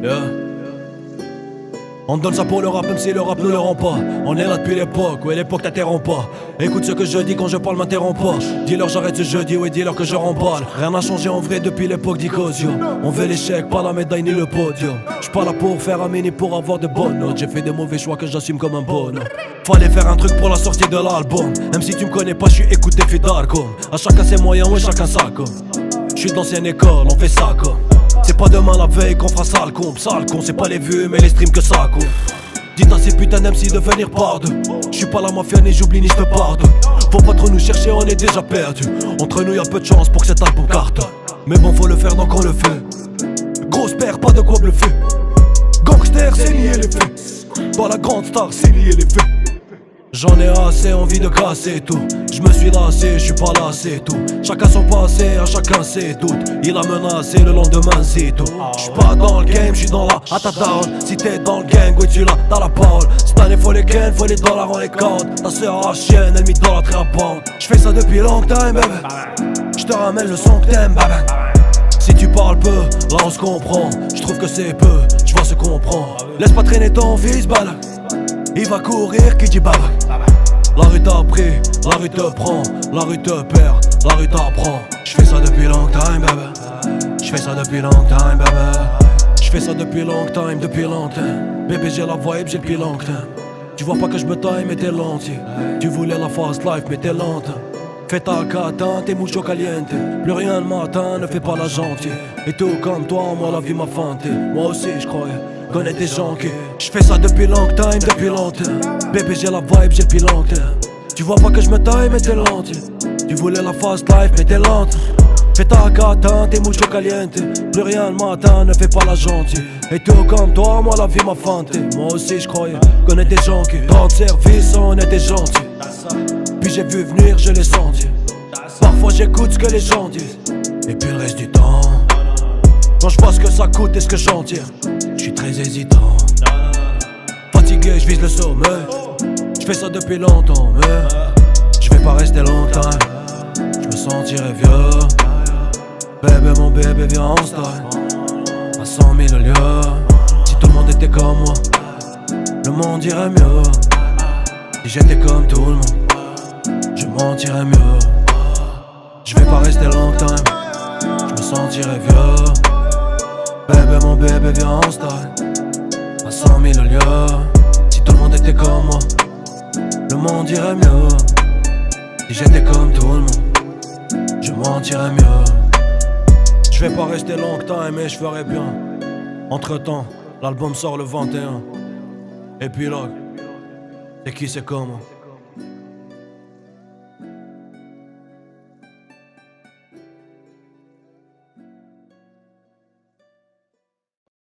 Yeah. On donne ça pour le rap même si le rap ne le rend pas. On est là depuis l'époque, ouais l'époque t'interrompt pas. Écoute ce que je dis quand je parle m'interromps pas. Dis-leur j'arrête ce jeudi, ouais dis-leur que je remballe. Rien n'a changé en vrai depuis l'époque d'Icosio. On veut l'échec, pas la médaille ni le podium. J'suis pas là pour faire un mini pour avoir de bonnes notes. J'ai fait des mauvais choix que j'assume comme un bonhomme. Fallait faire un truc pour la sortie de l'album. Même si tu me connais pas, j'suis écouté fidèle comme. À chacun ses moyens, ouais chacun sa com. J'suis d'ancienne école, on fait ça comme. C'est pas demain la veille qu'on fera sale con, c'est pas les vues mais les streams que ça compte. Dites à ces putains MC de venir par deux. J'suis pas la mafia ni j'oublie ni j'te pardonne. Faut pas trop nous chercher, on est déjà perdu. Entre nous y'a peu de chance pour que cet album cartonne. Mais bon faut le faire donc on le fait. Grosse paire, pas de quoi bluffer. Gangster c'est nier les faits. Dans la grande star c'est nier les faits. J'en ai assez envie de casser tout. Je me suis lassé, je suis pas lassé tout. Chacun son passé, à chacun ses doutes. Il a menacé le lendemain c'est tout. J'suis pas dans le game, j'suis dans la down. Si t'es dans le gang, oui tu l'as, t'as la parole. Cette année faut les ken, faut les dollars, on les compte. Ta sœur à chienne, elle m'idolâtre à bande. J'fais ça depuis long time baby. J'te ramène le son que t'aimes baby. Si tu parles peu, là on se comprend. J'trouve que c'est peu, j'vois ce qu'on prend. Laisse pas traîner ton fils balade. Il va courir qui dit baba. La rue t'a pris, la rue te prend, la rue te perd, la rue t'apprend. J'fais ça depuis long time baby. J'fais ça depuis long time baby. J'fais ça depuis long time, depuis longtemps. Bébé j'ai la vibe, j'ai le pied longtemps. Tu vois pas que je me taille mais t'es lentier. Tu voulais la fast life mais t'es lente. Fais ta cata, t'es mucho caliente. Plus rien le matin, ne fais pas la gentille. Et tout comme toi, moi la vie m'a fanté. Moi aussi j'croyais connais des gens qui. J'fais ça depuis long time, depuis longtemps. Bébé j'ai la vibe, j'ai le pied longtemps. Tu vois pas que je me taille mais t'es lentier. Tu voulais la fast life mais t'es lente. Fais ta cata, t'es mucho caliente. Plus rien le matin, ne fais pas la gentille. Et tout comme toi, moi la vie m'a fanté. Moi aussi j'croyais connais des gens qui. Dans le service, on était gentils. Puis j'ai vu venir, je l'ai senti. Parfois j'écoute ce que les gens disent. Et puis le reste du temps, quand je vois ce que ça coûte et ce que j'en tire, je suis très hésitant. Fatigué, je vise le sommet. Je fais ça depuis longtemps, mais je vais pas rester longtemps. Je me sentirai vieux. Bébé, mon bébé, viens en style. À 100 000 lieues. Si tout le monde était comme moi, le monde irait mieux. Si j'étais comme tout le monde, je mentirais mieux. Je vais pas rester longtemps. Je me sentirai vieux. Bébé, mon bébé, viens en style. À 100 000 lieues. Si tout le monde était comme moi, le monde irait mieux. Si j'étais comme tout le monde, je mentirais mieux. Je vais pas rester longtemps mais je ferai bien. Entre temps, l'album sort le 21. Épilogue, c'est qui c'est comment.